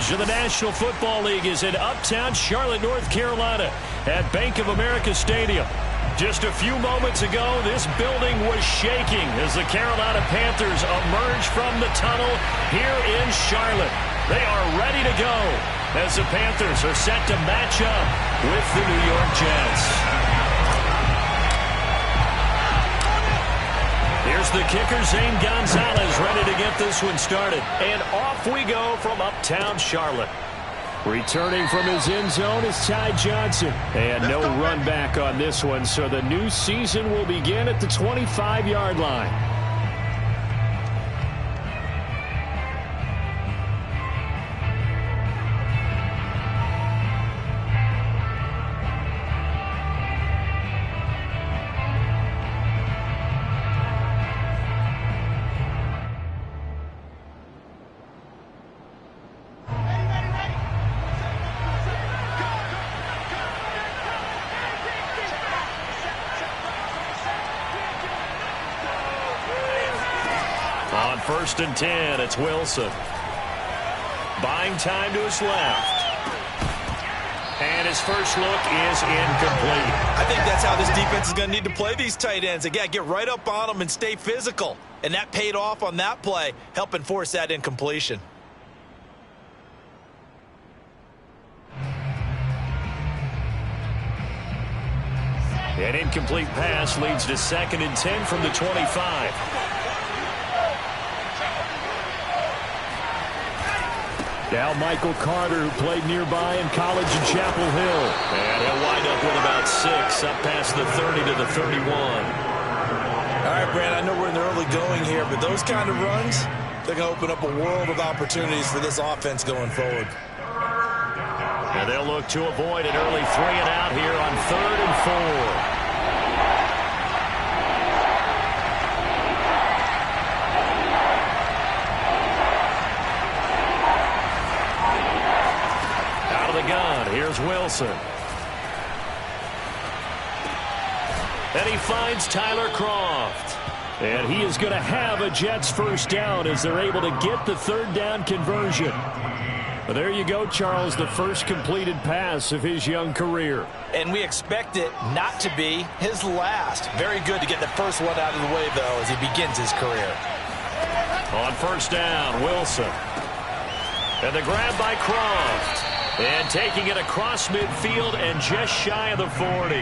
scrimmage of the National Football League is in uptown Charlotte, North Carolina at Bank of America Stadium. Just a few moments ago, this building was shaking as the Carolina Panthers emerge from the tunnel here in Charlotte. They are ready to go as the Panthers are set to match up with the New York Jets. Here's the kicker, Zane Gonzalez, ready to get this one started. And off we go from uptown Charlotte. Returning from his end zone is Ty Johnson. And no run back on this one, so the new season will begin at the 25-yard line. On 1st and 10, it's Wilson. Buying time to his left. And his first look is incomplete. I think that's how this defense is going to need to play these tight ends. They got to get right up on them and stay physical. And that paid off on that play, helping force that incompletion. An incomplete pass leads to 2nd and 10 from the 25. Now Michael Carter, who played nearby in college in Chapel Hill. And he'll wind up with about 6, up past the 30 to the 31. All right, Brad, I know we're in the early going here, but those kind of runs, they're going to open up a world of opportunities for this offense going forward. And they'll look to avoid an early 3 and out here on 3rd and 4. Here's Wilson. And he finds Tyler Croft. And he is going to have a Jets first down as they're able to get the 3rd down conversion. But there you go, Charles, the first completed pass of his young career. And we expect it not to be his last. Very good to get the first one out of the way, though, as he begins his career. On 1st down, Wilson. And the grab by Croft. And taking it across midfield and just shy of the 40.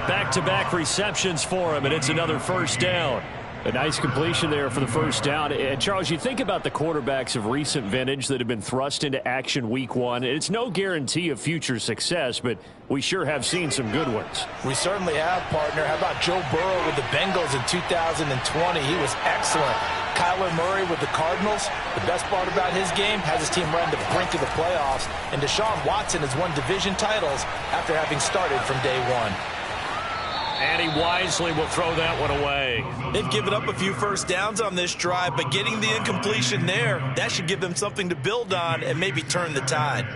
Back-to-back receptions for him, and it's another first down. A nice completion there for the first down. And Charles, you think about the quarterbacks of recent vintage that have been thrust into action week 1. It's no guarantee of future success, but we sure have seen some good ones. We certainly have, partner. How about Joe Burrow with the Bengals in 2020? He was excellent. Kyler Murray with the Cardinals. The best part about his game, has his team right on the brink of the playoffs. And Deshaun Watson has won division titles after having started from day 1. And he wisely will throw that one away. They've given up a few first downs on this drive, but getting the incompletion there, that should give them something to build on and maybe turn the tide.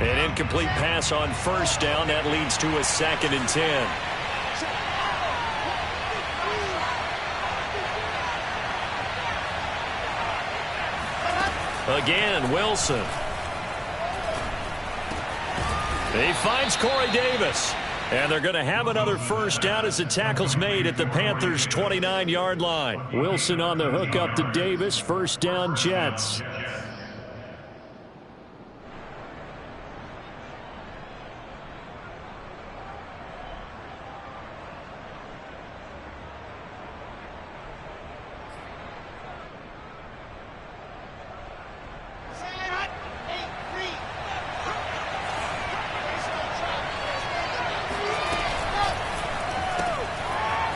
An incomplete pass on 1st down. That leads to a 2nd and 10. Again, Wilson. He finds Corey Davis. And they're going to have another first down as the tackle's made at the Panthers' 29-yard line. Wilson on the hook up to Davis. First down, Jets.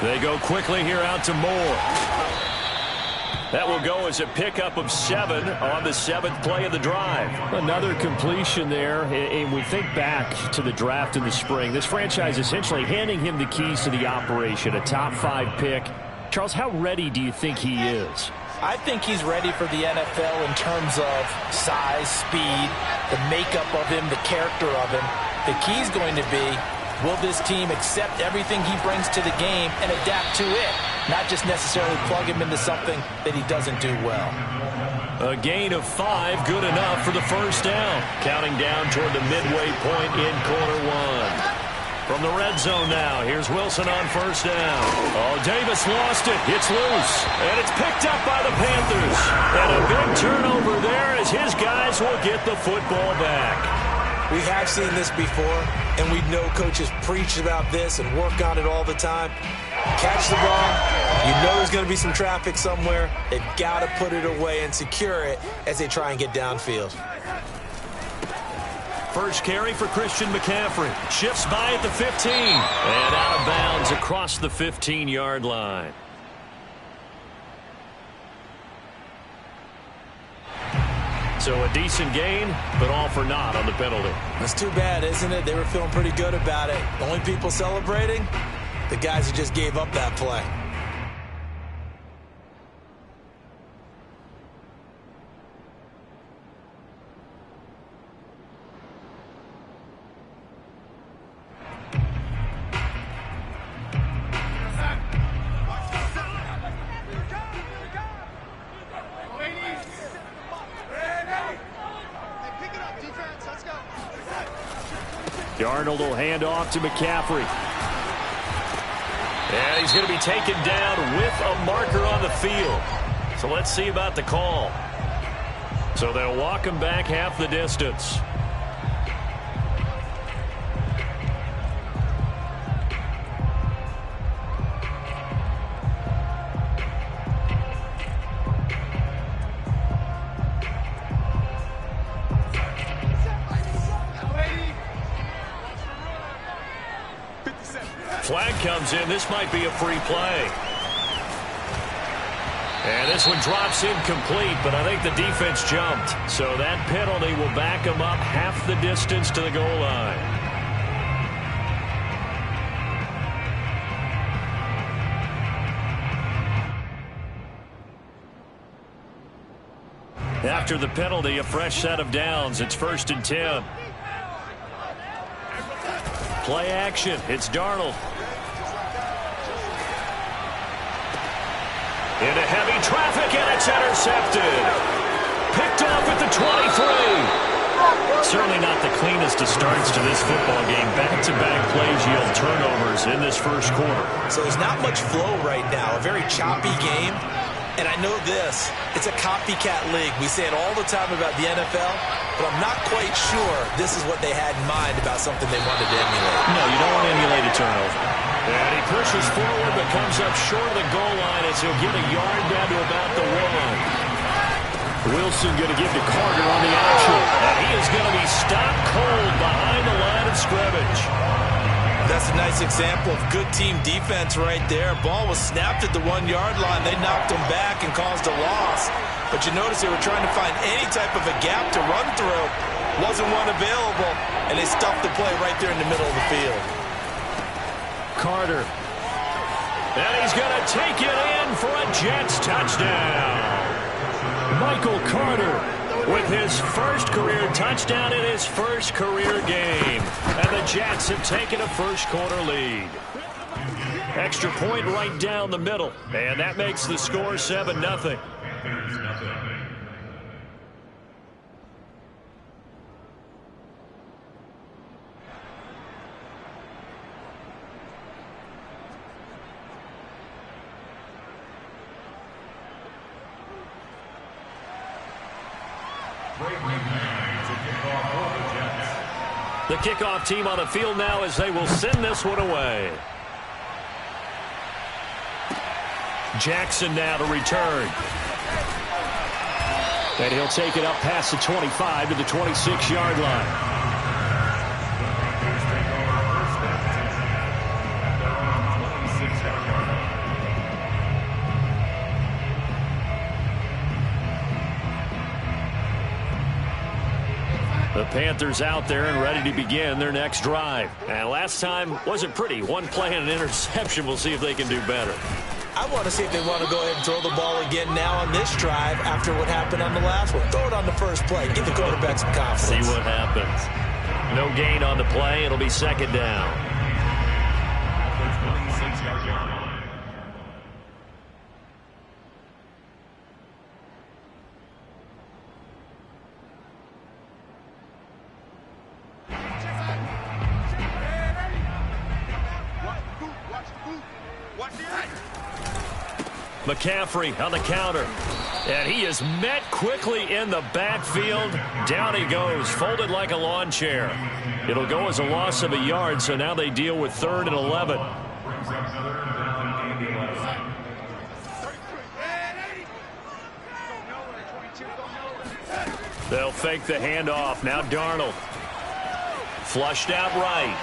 They go quickly here out to Moore. That will go as a pickup of 7 on the 7th play of the drive. Another completion there, and we think back to the draft in the spring. This franchise essentially handing him the keys to the operation, a top 5 pick. Charles, how ready do you think he is? I think he's ready for the NFL in terms of size, speed, the makeup of him, the character of him. The key is going to be, will this team accept everything he brings to the game and adapt to it, not just necessarily plug him into something that he doesn't do well. A gain of 5, good enough for the first down. Counting down toward the midway point in quarter one. From the red zone now, here's Wilson on first down. Oh, Davis lost it. It's loose. And it's picked up by the Panthers. And a big turnover there as his guys will get the football back. We have seen this before, and we know coaches preach about this and work on it all the time. Catch the ball. You know there's going to be some traffic somewhere. They've got to put it away and secure it as they try and get downfield. First carry for Christian McCaffrey. Shifts by at the 15. And out of bounds across the 15-yard line. So a decent gain, but all for naught on the penalty. That's too bad, isn't it? They were feeling pretty good about it. The only people celebrating, the guys who just gave up that play. Darnold will hand off to McCaffrey. And he's going to be taken down with a marker on the field. So let's see about the call. So they'll walk him back half the distance. Flag comes in. This might be a free play. And this one drops incomplete, but I think the defense jumped. So that penalty will back them up half the distance to the goal line. After the penalty, a fresh set of downs. It's 1st and 10. Play action. It's Darnold. Into heavy traffic, and it's intercepted. Picked off at the 23. Certainly not the cleanest of starts to this football game. Back-to-back plays yield turnovers in this first quarter. So there's not much flow right now. A very choppy game. And I know this. It's a copycat league. We say it all the time about the NFL, but I'm not quite sure this is what they had in mind about something they wanted to emulate. No, you don't want to emulate a turnover. And he pushes forward but comes up short of the goal line as he'll get a yard down to about the 1. Wilson going to give to Carter on the action. And he is going to be stopped cold behind the line of scrimmage. That's a nice example of good team defense right there. Ball was snapped at the 1-yard line. They knocked him back and caused a loss. But you notice they were trying to find any type of a gap to run through. Wasn't one available, and they stuffed the play right there in the middle of the field. Carter. And he's going to take it in for a Jets touchdown. Michael Carter with his first career touchdown in his first career game. And the Jets have taken a first quarter lead. Extra point right down the middle. And that makes the score 7-0. The kickoff team on the field now as they will send this one away. Jackson now to return. And he'll take it up past the 25 to the 26-yard line. The Panthers out there and ready to begin their next drive. And last time wasn't pretty. One play and an interception. We'll see if they can do better. I want to see if they want to go ahead and throw the ball again now on this drive after what happened on the last one. Throw it on the first play. Give the quarterback some confidence. See what happens. No gain on the play. It'll be second down. McCaffrey on the counter. And he is met quickly in the backfield. Down he goes, folded like a lawn chair. It'll go as a loss of a yard, so now they deal with 3rd and 11. They'll fake the handoff. Now Darnold. Flushed out right.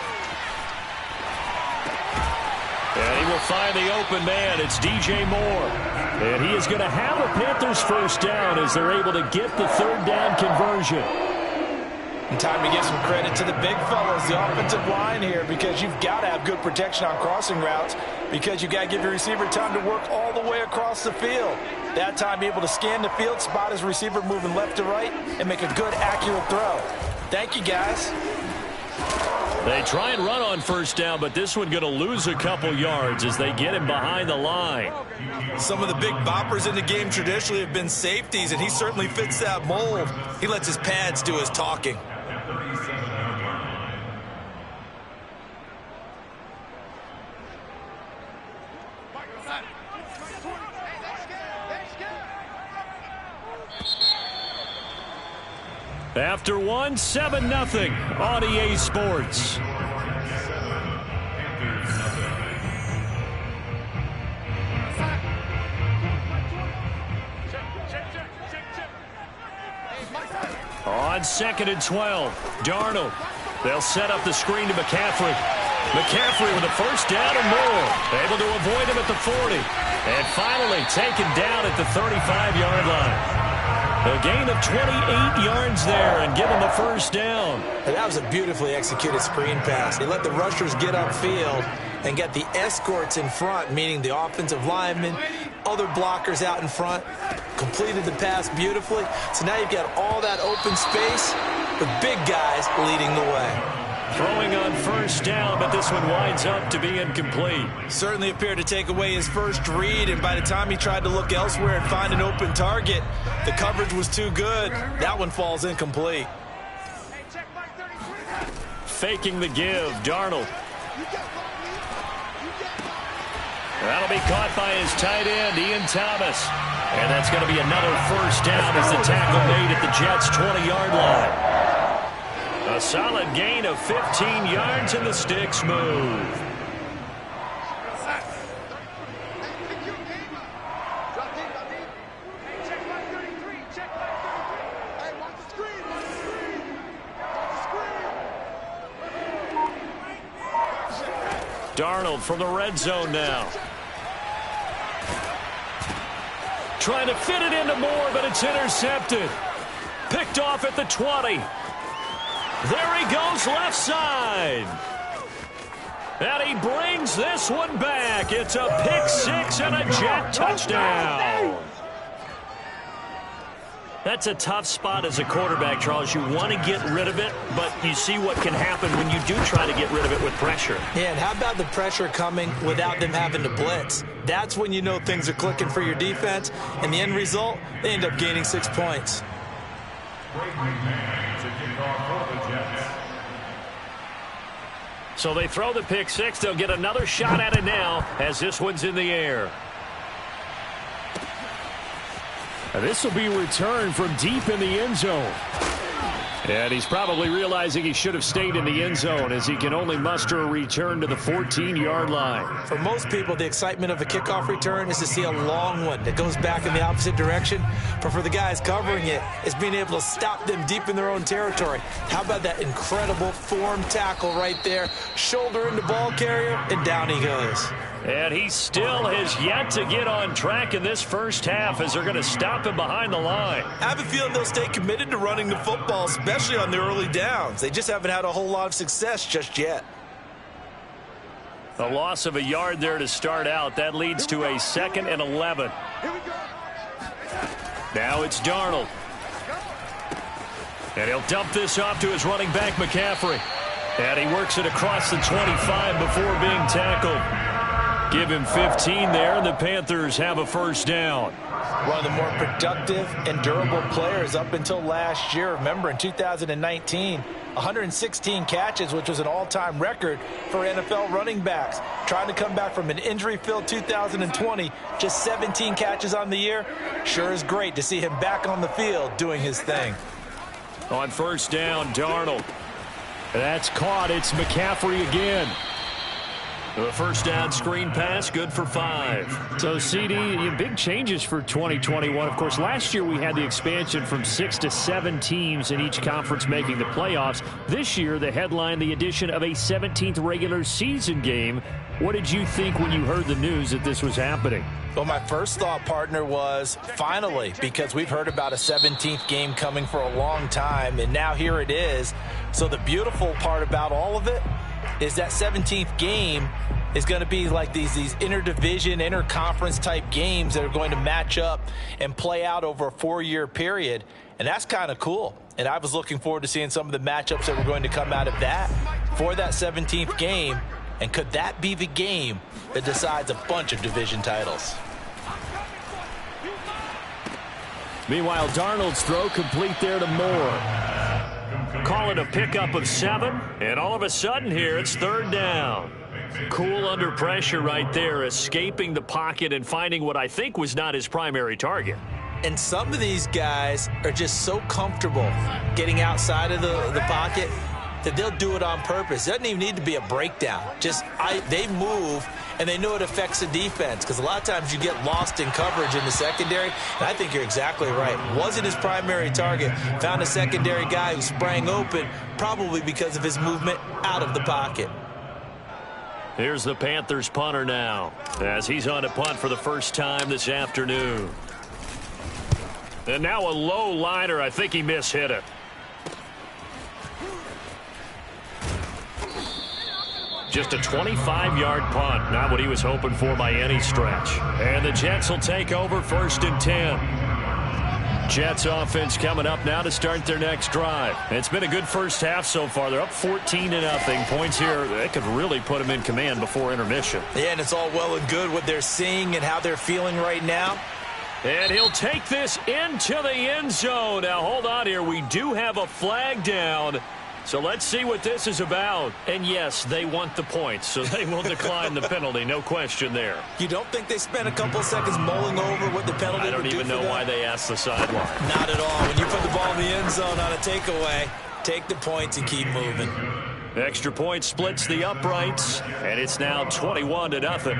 And he will find the open man. It's DJ Moore. And he is going to have a Panthers first down as they're able to get the 3rd down conversion. And time to give some credit to the big fellas, the offensive line here, because you've got to have good protection on crossing routes, because you've got to give your receiver time to work all the way across the field. That time, be able to scan the field, spot his receiver moving left to right, and make a good, accurate throw. Thank you, guys. They try and run on first down, but this one going to lose a couple yards as they get him behind the line. Some of the big boppers in the game traditionally have been safeties, and he certainly fits that mold. He lets his pads do his talking. After one, 7-0 on EA Sports. On 2nd and 12, Darnold. They'll set up the screen to McCaffrey. McCaffrey with a first down and more. Able to avoid him at the 40. And finally taken down at the 35-yard line. A gain of 28 yards there and give him the first down. And that was a beautifully executed screen pass. They let the rushers get upfield and get the escorts in front, meaning the offensive linemen, other blockers out in front, completed the pass beautifully. So now you've got all that open space with big guys leading the way. Throwing on first down, but this one winds up to be incomplete. Certainly appeared to take away his first read, and by the time he tried to look elsewhere and find an open target, the coverage was too good. That one falls incomplete. Faking the give, Darnold. That'll be caught by his tight end, Ian Thomas. And that's going to be another first down as the tackle made at the Jets' 20-yard line. A solid gain of 15 yards in the sticks move. Darnold from the red zone now. Trying to fit it into Moore, but it's intercepted. Picked off at the 20. There he goes left side. And he brings this one back. It's a pick six and a Jet touchdown. That's a tough spot as a quarterback, Charles. You want to get rid of it, but you see what can happen when you do try to get rid of it with pressure. Yeah, and how about the pressure coming without them having to blitz? That's when you know things are clicking for your defense. And the end result, they end up gaining 6 points. So they throw the pick six. They'll get another shot at it now as this one's in the air. And this will be returned from deep in the end zone. And he's probably realizing he should have stayed in the end zone as he can only muster a return to the 14-yard line. For most people, the excitement of a kickoff return is to see a long one that goes back in the opposite direction. But for the guys covering it, it's being able to stop them deep in their own territory. How about that incredible form tackle right there? Shoulder into ball carrier, and down he goes. And he still has yet to get on track in this first half as they're going to stop him behind the line. I have a feeling they'll stay committed to running the football, especially on the early downs. They just haven't had a whole lot of success just yet. A loss of a yard there to start out. That leads to a 2nd and 11. Now it's Darnold. And he'll dump this off to his running back, McCaffrey. And he works it across the 25 before being tackled. Give him 15 there, and the Panthers have a first down. One of the more productive and durable players up until last year. Remember, in 2019, 116 catches, which was an all-time record for NFL running backs. Trying to come back from an injury-filled 2020, just 17 catches on the year. Sure is great to see him back on the field doing his thing. On first down, Darnold. That's caught. It's McCaffrey again. The first down screen pass, good for 5. So, CD, big changes for 2021. Of course, last year we had the expansion from 6 to 7 teams in each conference making the playoffs. This year, the headline, the addition of a 17th regular season game. What did you think when you heard the news that this was happening? Well, my first thought, partner, was finally, because we've heard about a 17th game coming for a long time, and now here it is. So the beautiful part about all of it is that 17th game is going to be like these interdivision, interconference type games that are going to match up and play out over a 4-year period. And that's kind of cool. And I was looking forward to seeing some of the matchups that were going to come out of that for that 17th game. And could that be the game that decides a bunch of division titles? Meanwhile, Darnold's throw complete there to Moore. Call it a pickup of 7, and all of a sudden here it's third down. Cool under pressure right there, escaping the pocket and finding what I think was not his primary target. And some of these guys are just so comfortable getting outside of the pocket that they'll do it on purpose. It doesn't even need to be a breakdown. They move, and they know it affects the defense, because a lot of times you get lost in coverage in the secondary, and I think you're exactly right. Wasn't his primary target. Found a secondary guy who sprang open, probably because of his movement out of the pocket. Here's the Panthers punter now, as he's on to punt for the first time this afternoon. And now a low liner. I think he mishit it. Just a 25-yard punt, not what he was hoping for by any stretch. And the Jets will take over first and 10. Jets offense coming up now to start their next drive. It's been a good first half so far. They're up 14-0. Points here, that could really put them in command before intermission. Yeah, and it's all well and good what they're seeing and how they're feeling right now. And he'll take this into the end zone. Now, hold on here. We do have a flag down. So let's see what this is about. And yes, they want the points, so they will decline the penalty. No question there. You don't think they spent a couple of seconds mulling over what the penalty I don't would do even know why they asked the sideline. Not at all. When you put the ball in the end zone on a takeaway, take the points and keep moving. Extra point splits the uprights, and it's now 21-0.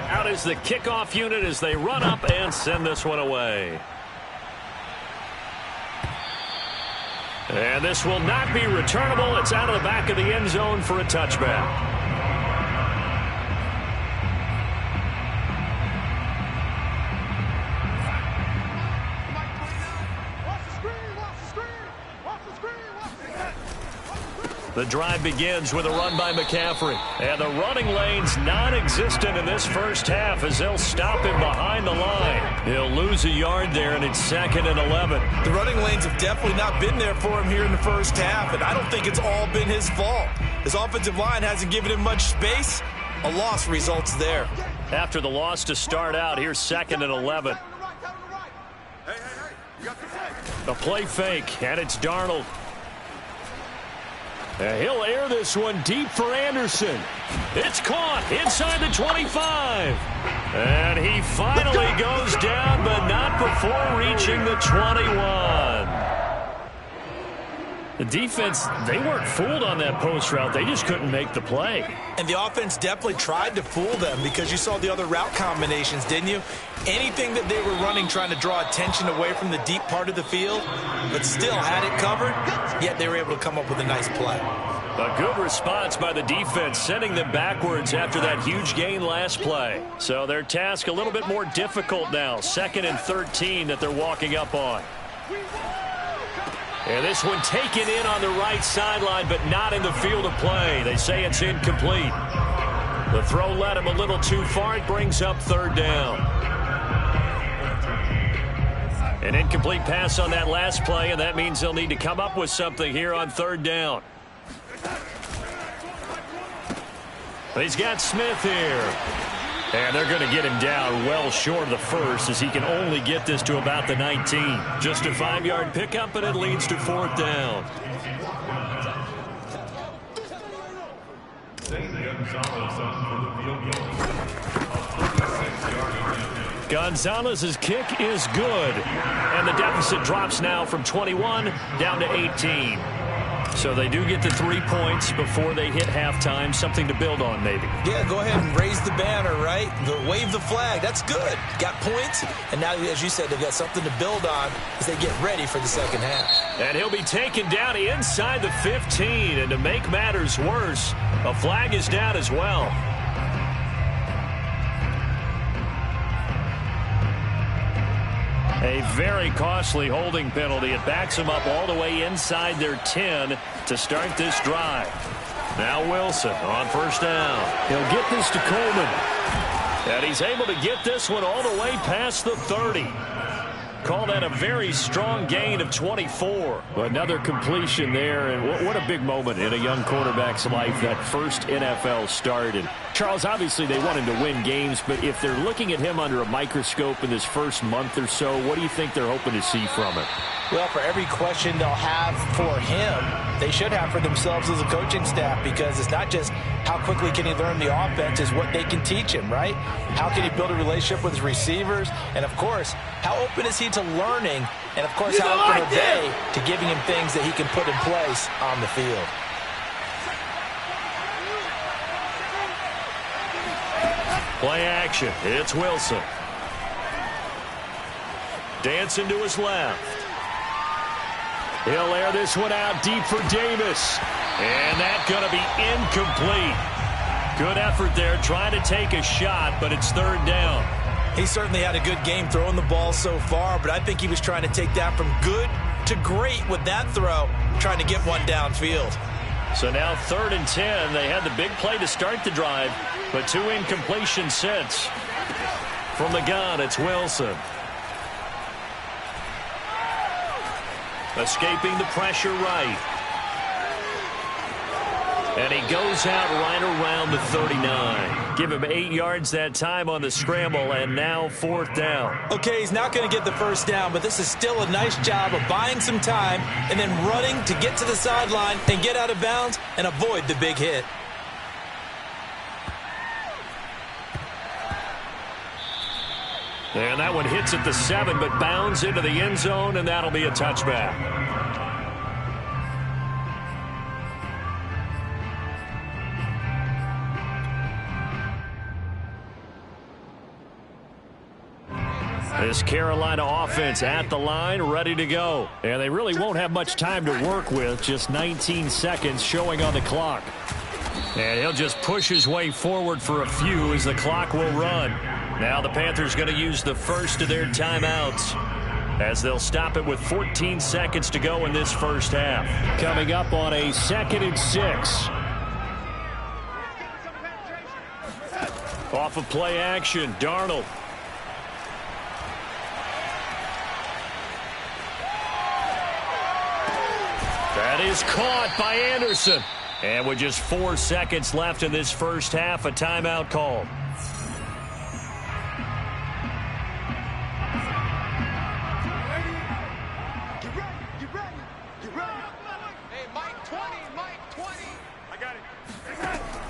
Out is the kickoff unit as they run up and send this one away. And this will not be returnable. It's out of the back of the end zone for a touchback. The drive begins with a run by McCaffrey. And the running lane's non-existent in this first half as they'll stop him behind the line. He'll lose a yard there, and it's 2nd and 11. The running lanes have definitely not been there for him here in the first half, and I don't think it's all been his fault. His offensive line hasn't given him much space. A loss results there. After the loss to start out, here's 2nd and 11. A play fake, and it's Darnold. He'll air this one deep for Anderson. It's caught inside the 25. And he finally goes down, but not before reaching the 21. The defense, they weren't fooled on that post route. They just couldn't make the play. And the offense definitely tried to fool them because you saw the other route combinations, didn't you? Anything that they were running trying to draw attention away from the deep part of the field, but still had it covered, yet they were able to come up with a nice play. A good response by the defense, sending them backwards after that huge gain last play. So their task a little bit more difficult now. 2nd and 13 that they're walking up on. And this one taken in on the right sideline, but not in the field of play. They say it's incomplete. The throw led him a little too far. It brings up 3rd down. An incomplete pass on that last play, and that means they'll need to come up with something here on third down. He's got Smith here. And they're going to get him down well short of the first, as he can only get this to about the 19. Just a 5-yard pickup, and it leads to fourth down. Gonzalez's kick is good. And the deficit drops now from 21 down to 18. So they do get the 3 points before they hit halftime. Something to build on, maybe. Yeah, go ahead and raise the banner, right? Wave the flag. That's good. Got points. And now, as you said, they've got something to build on as they get ready for the second half. And he'll be taken down inside the 15. And to make matters worse, a flag is down as well. A very costly holding penalty. It backs them up all the way inside their 10 to start this drive. Now Wilson on first down. He'll get this to Coleman. And he's able to get this one all the way past the 30. Call that a very strong gain of 24. Another completion there, and what a big moment in a young quarterback's life, that first NFL start. And Charles, obviously they want him to win games, but if they're looking at him under a microscope in this first month or so, what do you think they're hoping to see from him? Well, for every question they'll have for him, they should have for themselves as a coaching staff, because it's not just how quickly can he learn the offense, is what they can teach him, right? How can he build a relationship with his receivers? And, of course, how open is he to learning? And, of course, how open are they to giving him things that he can put in place on the field? Play action. It's Wilson. Dancing to his left. He'll air this one out deep for Davis. And that's going to be incomplete. Good effort there, trying to take a shot, but it's third down. He certainly had a good game throwing the ball so far, but I think he was trying to take that from good to great with that throw, trying to get one downfield. So now 3rd and 10. They had the big play to start the drive, but 2 incompletions since. From the gun, it's Wilson. Escaping the pressure right. And he goes out right around the 39. Give him 8 yards that time on the scramble, and now 4th down. Okay, he's not going to get the first down, but this is still a nice job of buying some time and then running to get to the sideline and get out of bounds and avoid the big hit. And that one hits at the 7, but bounds into the end zone, and that'll be a touchback. This Carolina offense at the line, ready to go. And they really won't have much time to work with, just 19 seconds showing on the clock. And he'll just push his way forward for a few as the clock will run. Now the Panthers going to use the first of their timeouts, as they'll stop it with 14 seconds to go in this first half. Coming up on a 2nd and 6. Off of play action, Darnold. That is caught by Anderson. And with just 4 seconds left in this first half, a timeout called.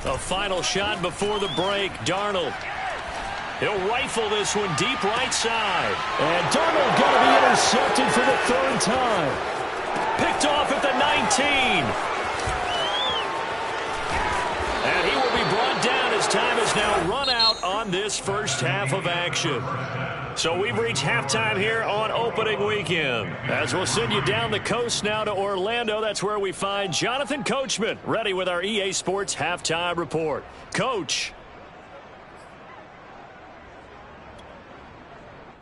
A final shot before the break. Darnold. He'll rifle this one deep right side. And Darnold going to be intercepted for the 3rd time. Picked off at the 19. And he will be brought down as time has now run out on this first half of action. So we've reached halftime here on opening weekend. As we'll send you down the coast now to Orlando, that's where we find Jonathan Coachman, ready with our EA Sports halftime report. Coach.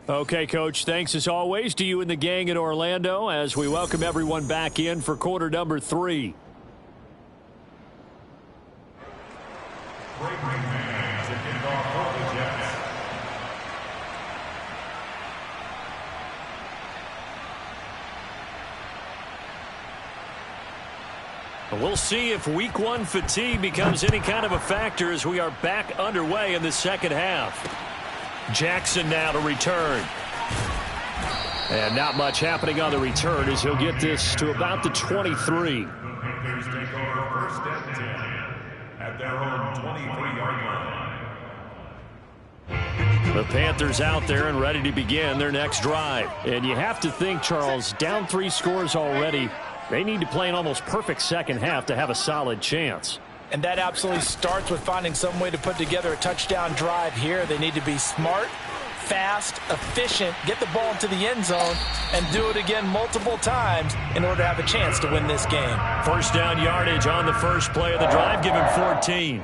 Okay, Coach, thanks as always to you and the gang in Orlando as we welcome everyone back in for quarter number 3. We'll see if week one fatigue becomes any kind of a factor as we are back underway in the second half. Jackson now to return. And not much happening on the return as he'll get this to about the 23. Panthers take over first and 10 at their own 23-yard line. The Panthers out there and ready to begin their next drive. And you have to think, Charles, down 3 scores already. They need to play an almost perfect second half to have a solid chance. And that absolutely starts with finding some way to put together a touchdown drive here. They need to be smart, fast, efficient, get the ball into the end zone, and do it again multiple times in order to have a chance to win this game. First down yardage on the first play of the drive, give him 14.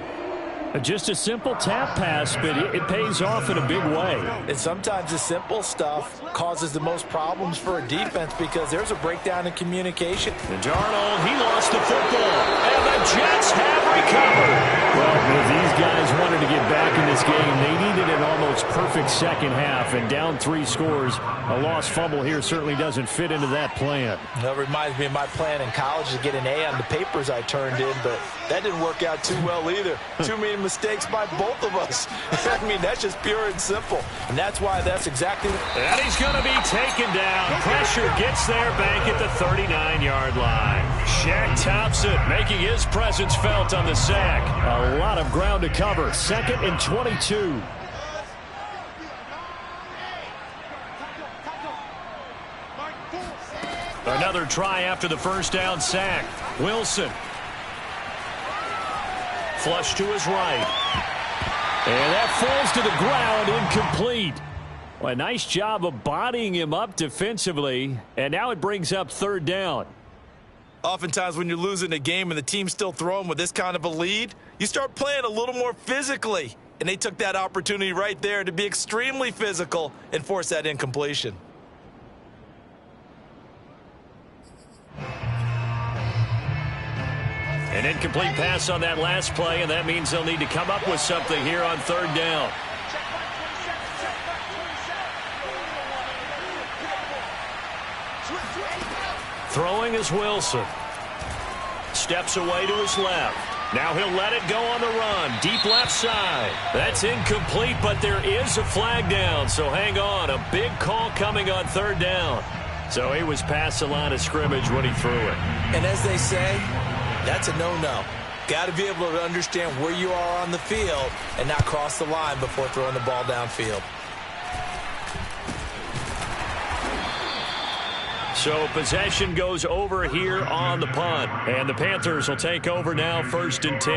Just a simple tap pass, but it pays off in a big way. And sometimes the simple stuff causes the most problems for a defense because there's a breakdown in communication. And Darnold, he lost the football, and the Jets have recovered. Well, if these guys wanted to get back in this game, they needed an almost perfect second half, and down 3 scores. A lost fumble here certainly doesn't fit into that plan. That reminds me of my plan in college to get an A on the papers I turned in, but that didn't work out too well either. Too many mistakes by both of us. I mean, that's just pure and simple. And that's why that's exactly... And he's going to be taken down. Pressure gets there back at the 39-yard line. Shaq Thompson making his presence felt on the sack. A lot of ground to cover. 2nd and 22. Another try after the first down sack. Wilson. Flush to his right. And that falls to the ground, incomplete. Well, a nice job of bodying him up defensively, and now it brings up 3rd down. Oftentimes when you're losing a game and the team's still throwing with this kind of a lead, you start playing a little more physically. And they took that opportunity right there to be extremely physical and force that incompletion. An incomplete pass on that last play, and that means they'll need to come up with something here on 3rd down. Throwing is Wilson. Steps away to his left. Now he'll let it go on the run. Deep left side. That's incomplete, but there is a flag down, so hang on. A big call coming on 3rd down. So he was past the line of scrimmage when he threw it. And as they say, that's a no-no. Got to be able to understand where you are on the field and not cross the line before throwing the ball downfield. So possession goes over here on the punt. And the Panthers will take over now, 1st and 10.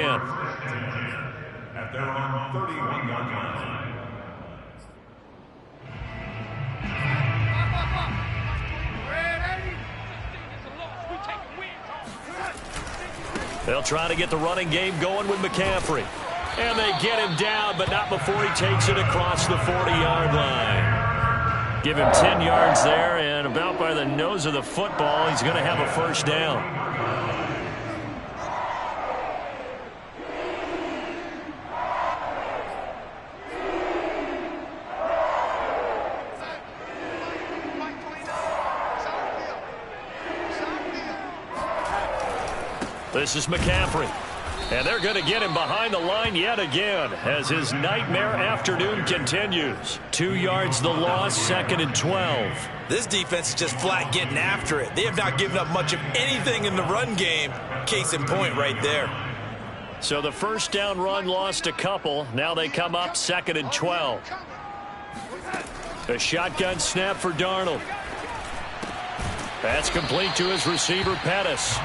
At their own 31-yard line. They'll try to get the running game going with McCaffrey. And they get him down, but not before he takes it across the 40-yard line. Give him 10 yards there, and about by the nose of the football, he's going to have a first down. This is McCaffrey. And they're going to get him behind the line yet again as his nightmare afternoon continues. 2 yards the loss, 2nd and 12. This defense is just flat getting after it. They have not given up much of anything in the run game. Case in point right there. So the first down run lost a couple. Now they come up 2nd and 12. A shotgun snap for Darnold. That's complete to his receiver, Pettis.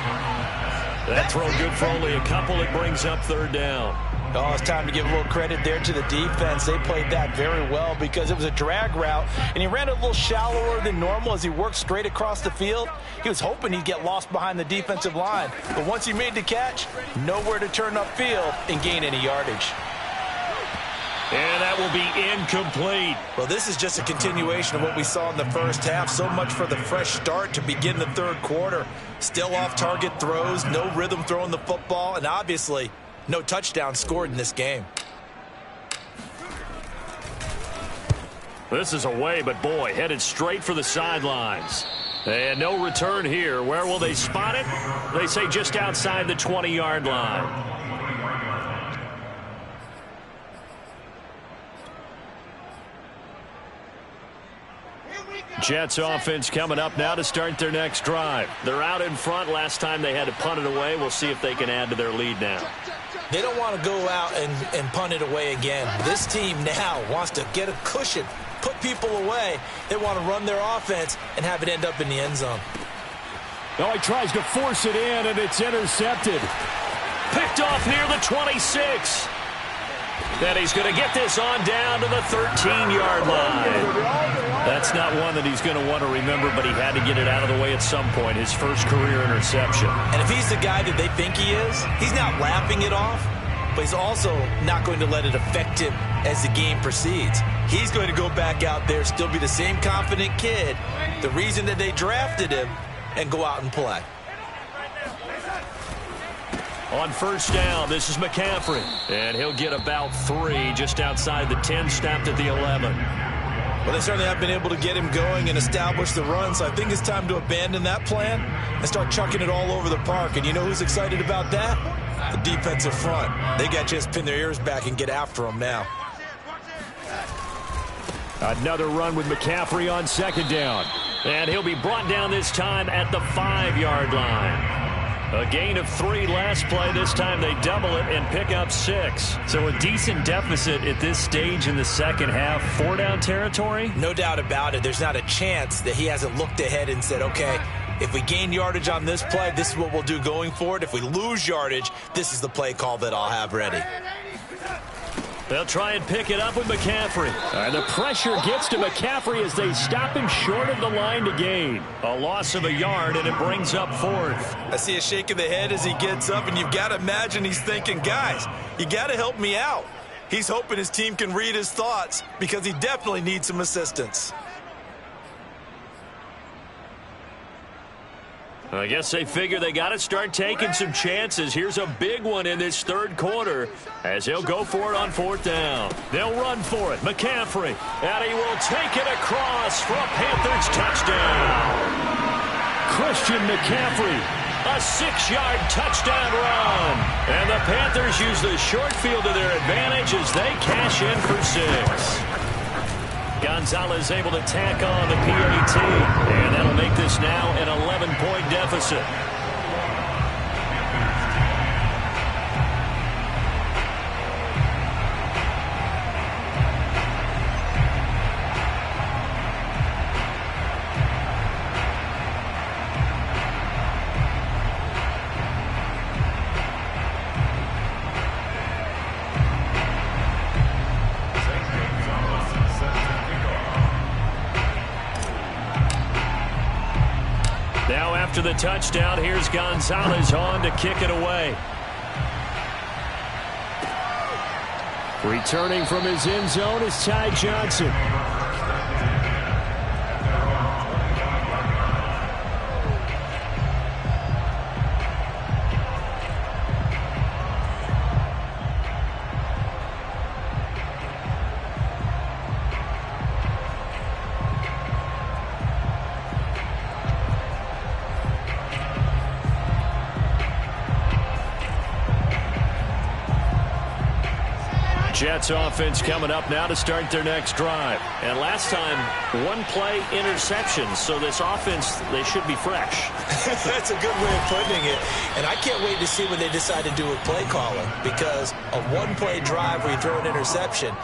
That throw good for only a couple. It brings up 3rd down. Oh, it's time to give a little credit there to the defense. They played that very well because it was a drag route, and he ran a little shallower than normal as he worked straight across the field. He was hoping he'd get lost behind the defensive line, but once he made the catch, nowhere to turn upfield and gain any yardage. And that will be incomplete. Well, this is just a continuation of what we saw in the first half. So much for the fresh start to begin the 3rd quarter. Still off-target throws, no rhythm throwing the football, and obviously no touchdown scored in this game. This is away, but boy, headed straight for the sidelines. And no return here. Where will they spot it? They say just outside the 20-yard line. Jets offense coming up now to start their next drive. They're out in front. Last time they had to punt it away. We'll see if they can add to their lead now. They don't want to go out and punt it away again. This team now wants to get a cushion, put people away. They want to run their offense and have it end up in the end zone. Oh, he tries to force it in, and it's intercepted. Picked off near the 26. Then he's going to get this on down to the 13-yard line. That's not one that he's going to want to remember, but he had to get it out of the way at some point, his first career interception. And if he's the guy that they think he is, he's not laughing it off, but he's also not going to let it affect him as the game proceeds. He's going to go back out there, still be the same confident kid, the reason that they drafted him, and go out and play. On first down, this is McCaffrey. And he'll get about 3 just outside the 10, snapped at the 11. Well, they certainly have been able to get him going and establish the run, so I think it's time to abandon that plan and start chucking it all over the park. And you know who's excited about that? The defensive front. They got to just pin their ears back and get after him now. Another run with McCaffrey on second down. And he'll be brought down this time at the 5-yard line. A gain of 3 last play. This time they double it and pick up 6. So a decent deficit at this stage in the second half. 4-down territory? No doubt about it. There's not a chance that he hasn't looked ahead and said, okay, if we gain yardage on this play, this is what we'll do going forward. If we lose yardage, this is the play call that I'll have ready. They'll try and pick it up with McCaffrey. And the pressure gets to McCaffrey as they stop him short of the line to gain. A loss of a yard, and it brings up 4th. I see a shake of the head as he gets up, and you've got to imagine he's thinking, guys, you got to help me out. He's hoping his team can read his thoughts because he definitely needs some assistance. I guess they figure they got to start taking some chances. Here's a big one in this third quarter as he'll go for it on 4th down. They'll run for it. McCaffrey, and he will take it across for a Panthers touchdown. Christian McCaffrey. A 6-yard touchdown run. And the Panthers use the short field to their advantage as they cash in for 6. Gonzalez able to tack on the PAT, and that'll make this now an 11-point deficit. After the touchdown, here's Gonzalez on to kick it away. Returning from his end zone is Ty Johnson. Jets offense coming up now to start their next drive. And last time, 1-play interception. So this offense, they should be fresh. That's a good way of putting it. And I can't wait to see what they decide to do with play calling. Because a 1-play drive where you throw an interception,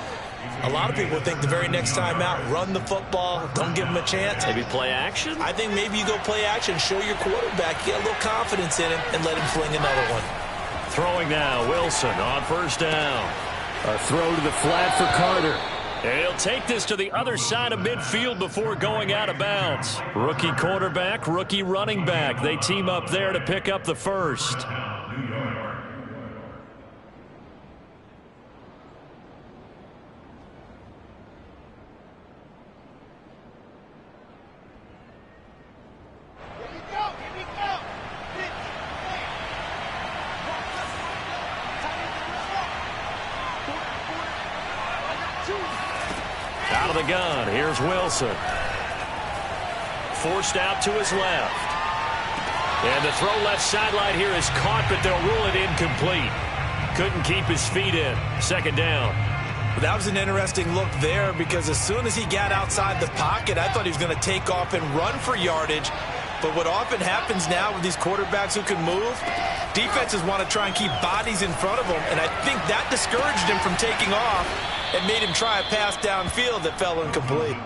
a lot of people think the very next time out, run the football, don't give them a chance. Maybe play action? I think maybe you go play action, show your quarterback, get a little confidence in him, and let him fling another one. Throwing now, Wilson on first down. A throw to the flat for Carter. And he'll take this to the other side of midfield before going out of bounds. Rookie quarterback, rookie running back. They team up there to pick up the first. Out of the gun, here's Wilson. forced out to his left. And the throw left sideline here is caught, but they'll rule it incomplete. Couldn't keep his feet in. Second down. That was an interesting look there because as soon as he got outside the pocket, I thought he was going to take off and run for yardage. But what often happens now with these quarterbacks who can move, defenses want to try and keep bodies in front of them, and I think that discouraged him from taking off and made him try a pass downfield that fell incomplete.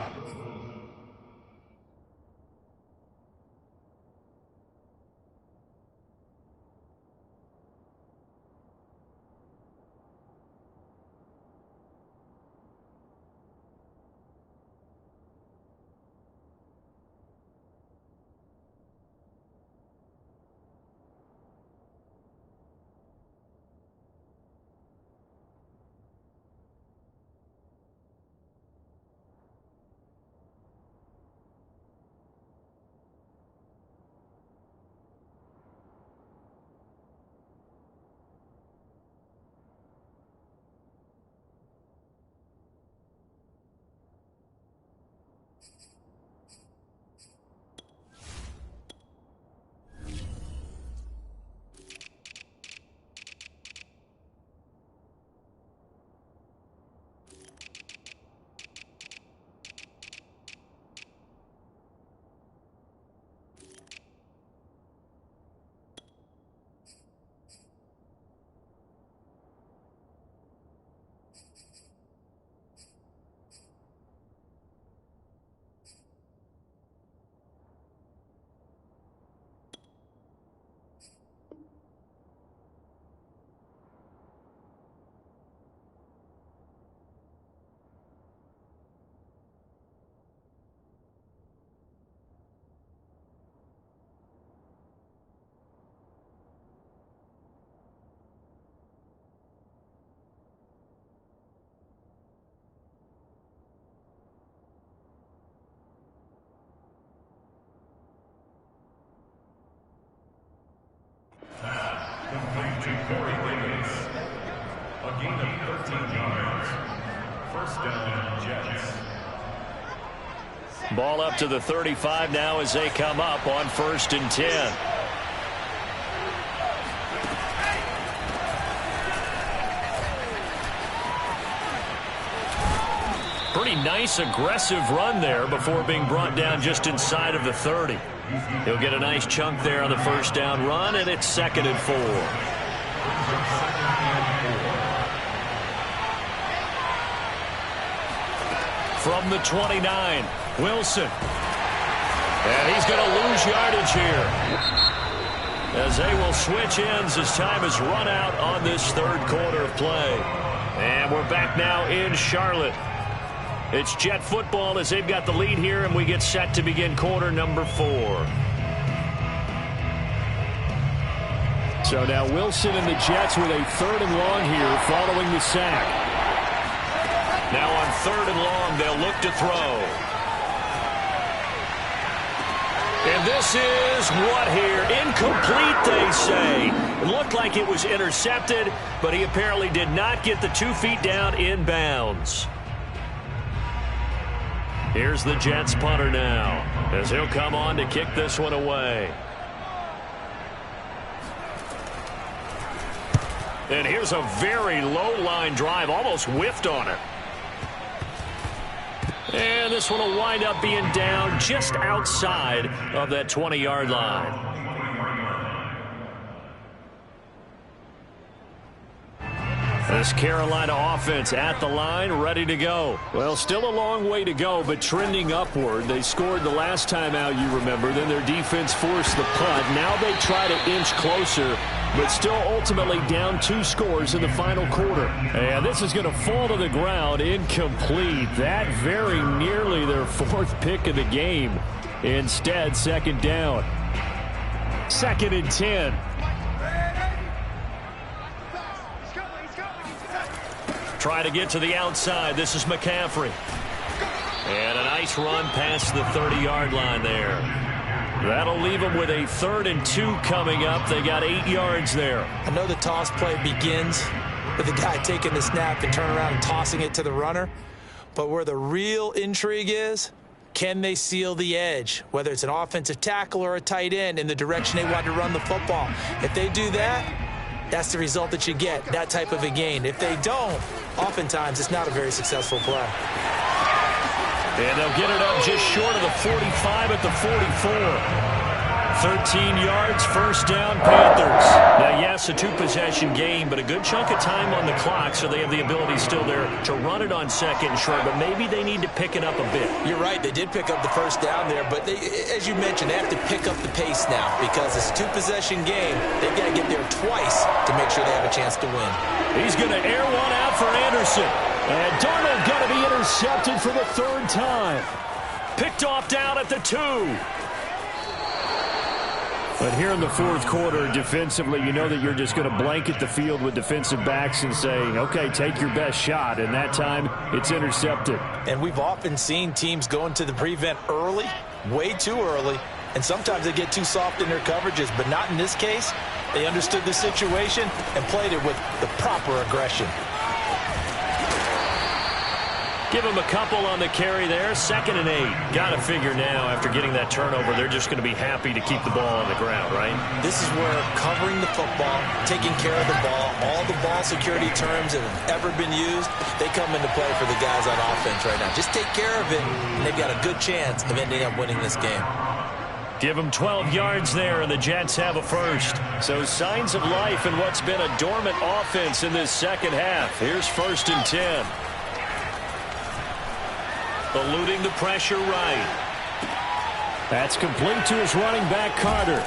Complete to Corey Davis. A gain of 13 yards. First down, Jets. Ball up to the 35 now as they come up on 1st and 10. Pretty nice aggressive run there before being brought down just inside of the 30. He'll get a nice chunk there on the first down run, and it's 2nd and 4. From the 29, Wilson. And he's going to lose yardage here, as they will switch ends as time has run out on this 3rd quarter of play. And we're back now in Charlotte. It's Jet football as they've got the lead here, and we get set to begin quarter number 4. So now Wilson and the Jets with a 3rd and long here following the sack. Now on 3rd and long, they'll look to throw. And this is what here? Incomplete, they say. It looked like it was intercepted, but he apparently did not get the 2 feet down in bounds. Here's the Jets punter now, as he'll come on to kick this one away. And here's a very low line drive, almost whiffed on it. And this one will wind up being down just outside of that 20-yard line. This Carolina offense at the line, ready to go. Well, still a long way to go, but trending upward. They scored the last time out, you remember. Then their defense forced the punt. Now they try to inch closer, but still ultimately down 2 scores in the final quarter. And this is going to fall to the ground, incomplete. That very nearly their 4th pick of the game. Instead, 2nd down. 2nd and 10. Try to get to the outside. This is McCaffrey. And a nice run past the 30-yard line there. That'll leave them with a 3rd and 2 coming up. They got 8 yards there. I know the toss play begins with the guy taking the snap and turning around and tossing it to the runner. But where the real intrigue is, Can they seal the edge, whether it's an offensive tackle or a tight end, in the direction they want to run the football? If they do that, that's the result that you get, that type of a gain. If they don't, oftentimes it's not a very successful play. And they'll get it up just short of the 45 at the 44. 13 yards, first down, Panthers. Now, yes, a two-possession game, but a good chunk of time on the clock, so they have the ability still there to run it on second and short, but maybe they need to pick it up a bit. You're right. They did pick up the first down there, but they, as you mentioned, they have to pick up the pace now because it's a two-possession game. They've got to get there twice to make sure they have a chance to win. He's going to air one out for Anderson. And Darnold going to be intercepted for the third time. Picked off down at the 2. But here in the fourth quarter, defensively, you know that you're just going to blanket the field with defensive backs and say, okay, take your best shot. And that time, it's intercepted. And we've often seen teams go into the prevent early, way too early, and sometimes they get too soft in their coverages, but not in this case. They understood the situation and played it with the proper aggression. Give them a couple on the carry there. 2nd and 8. Got to figure now, after getting that turnover, they're just going to be happy to keep the ball on the ground, right? This is where covering the football, taking care of the ball, all the ball security terms that have ever been used, they come into play for the guys on offense right now. Just take care of it, and they've got a good chance of ending up winning this game. Give them 12 yards there, and the Jets have a first. So signs of life in what's been a dormant offense in this second half. Here's 1st and 10. Eluding the pressure right. That's complete to his running back, Carter.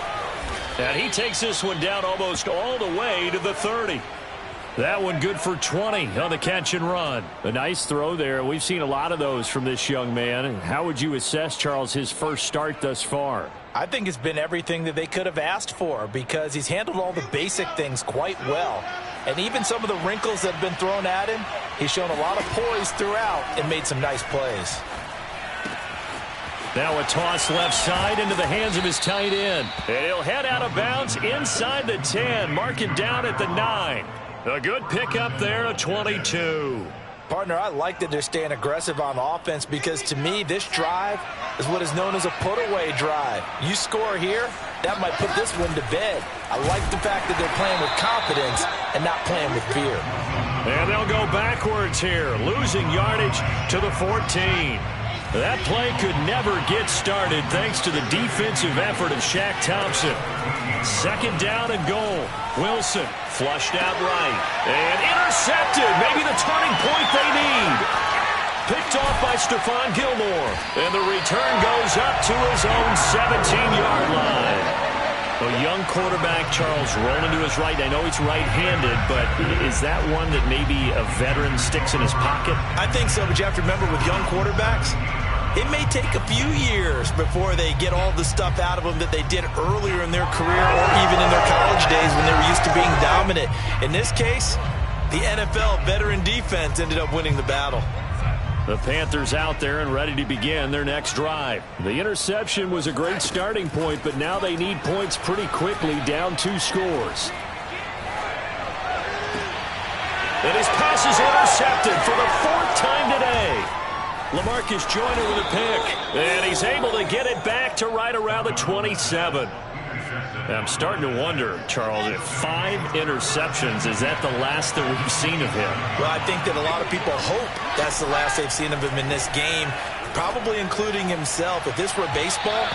And he takes this one down almost all the way to the 30. That one good for 20 on the catch and run. A nice throw there. We've seen a lot of those from this young man. How would you assess, Charles, his first start thus far? I think it's been everything that they could have asked for because he's handled all the basic things quite well. And even some of the wrinkles that have been thrown at him, he's shown a lot of poise throughout and made some nice plays. Now a toss left side into the hands of his tight end. And he'll head out of bounds inside the 10. Mark it down at the 9. A good pickup there at 22. Partner, I like that they're staying aggressive on offense because to me, this drive is what is known as a put-away drive. You score here, that might put this one to bed. I like the fact that they're playing with confidence and not playing with fear. And they'll go backwards here, losing yardage to the 14. That play could never get started thanks to the defensive effort of Shaq Thompson. 2nd down and goal. Wilson flushed out right. And intercepted. Maybe the turning point they need. Picked off by Stephon Gilmore. And the return goes up to his own 17-yard line. A young quarterback, Charles, rolling to his right. I know he's right-handed, but is that one that maybe a veteran sticks in his pocket? I think so, but you have to remember with young quarterbacks, it may take a few years before they get all the stuff out of them that they did earlier in their career or even in their college days when they were used to being dominant. In this case, the NFL veteran defense ended up winning the battle. The Panthers out there and ready to begin their next drive. The interception was a great starting point, but now they need points pretty quickly, down 2 scores. And his pass is intercepted for the 4th time today. LaMarcus Joyner with a pick. And he's able to get it back to right around the 27. I'm starting to wonder, Charles, if 5 interceptions, is that the last that we've seen of him? Well, I think that a lot of people hope that's the last they've seen of him in this game, probably including himself. If this were baseball,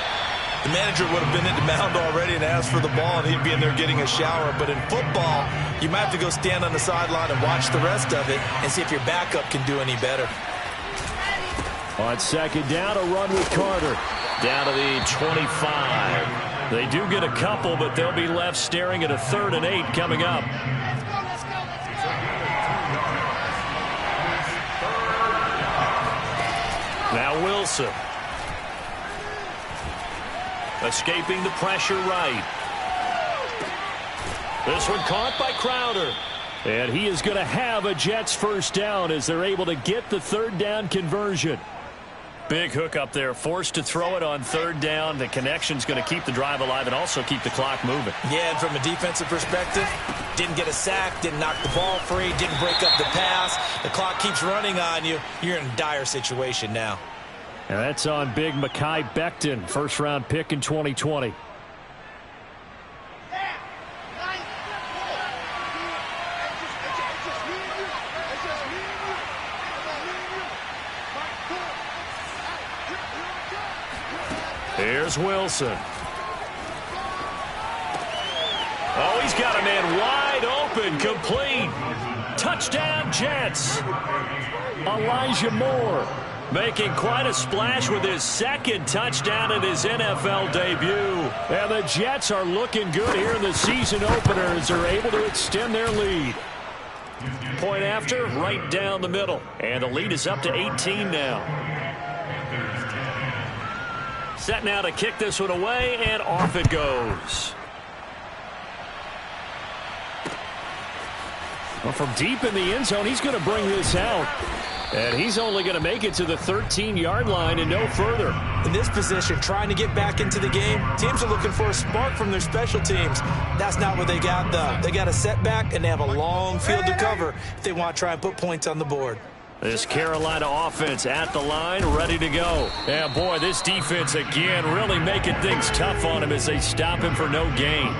the manager would have been at the mound already and asked for the ball, and he'd be in there getting a shower. But in football, you might have to go stand on the sideline and watch the rest of it and see if your backup can do any better. On 2nd down, a run with Carter. Down to the 25. They do get a couple, but they'll be left staring at a 3rd and 8 coming up. Now Wilson. Escaping the pressure right. This one caught by Crowder. And he is going to have a Jets first down as they're able to get the 3rd down conversion. Big hook up there, forced to throw it on 3rd down. The connection's going to keep the drive alive and also keep the clock moving. Yeah, and from a defensive perspective, didn't get a sack, didn't knock the ball free, didn't break up the pass. The clock keeps running on you. You're in a dire situation now. And that's on big Mekhi Becton, first-round pick in 2020. Here's Wilson. Oh, he's got a man wide open, complete. Touchdown, Jets. Elijah Moore making quite a splash with his second touchdown in his NFL debut. And the Jets are looking good here in the season opener as they're able to extend their lead. Point after, right down the middle. And the lead is up to 18 now. Set now to kick this one away, and off it goes. Well, from deep in the end zone, he's going to bring this out. And he's only going to make it to the 13-yard line and no further. In this position, trying to get back into the game, teams are looking for a spark from their special teams. That's not what they got, though. They got a setback, and they have a long field to cover if they want to try and put points on the board. This Carolina offense at the line, ready to go. Yeah, boy, this defense again really making things tough on him as they stop him for no gain.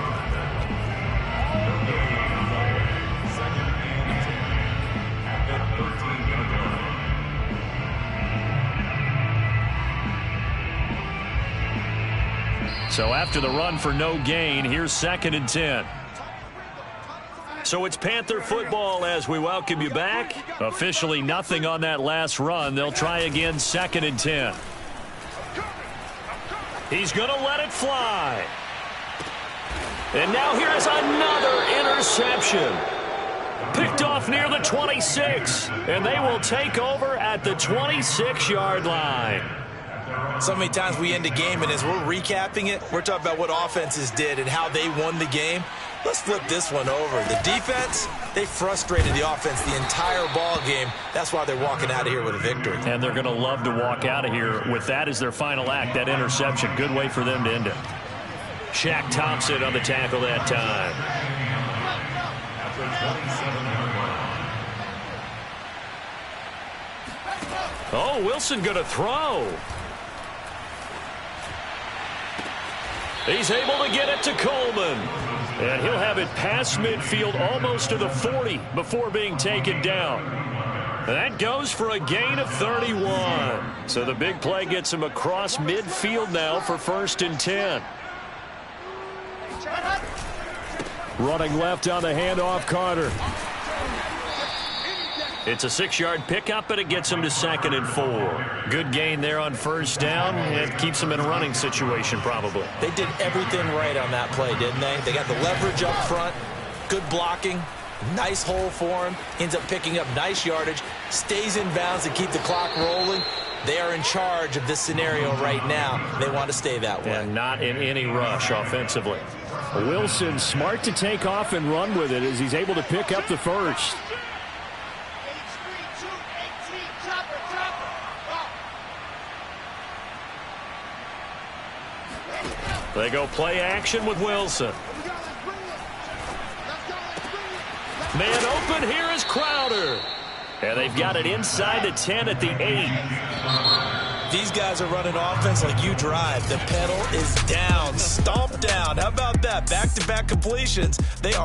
So after the run for no gain, here's 2nd and 10. So it's Panther football as we welcome you back. Officially nothing on that last run. They'll try again, 2nd and 10. He's going to let it fly. And now here is another interception. Picked off near the 26. And they will take over at the 26-yard line. So many times we end a game, and as we're recapping it, we're talking about what offenses did and how they won the game. Let's flip this one over. The defense, they frustrated the offense the entire ball game. That's why they're walking out of here with a victory. And they're going to love to walk out of here with that as their final act, that interception. Good way for them to end it. Shaq Thompson on the tackle that time. Oh, Wilson going to throw. He's able to get it to Coleman. And he'll have it past midfield almost to the 40 before being taken down. That goes for a gain of 31. So the big play gets him across midfield now for 1st and 10. Running left on the handoff, Carter. It's a 6-yard pickup, and it gets him to 2nd and 4. Good gain there on 1st down. It keeps him in a running situation, probably. They did everything right on that play, didn't they? They got the leverage up front, good blocking, nice hole for him, ends up picking up nice yardage, stays in bounds to keep the clock rolling. They are in charge of this scenario right now. They want to stay that way. And not in any rush offensively. Wilson smart to take off and run with it as he's able to pick up the 1st. They go play action with Wilson. Man open, here is Crowder. And they've got it inside the 10 at the 8. These guys are running offense like you drive. The pedal is down, stomp down. How about that? Back-to-back completions. They are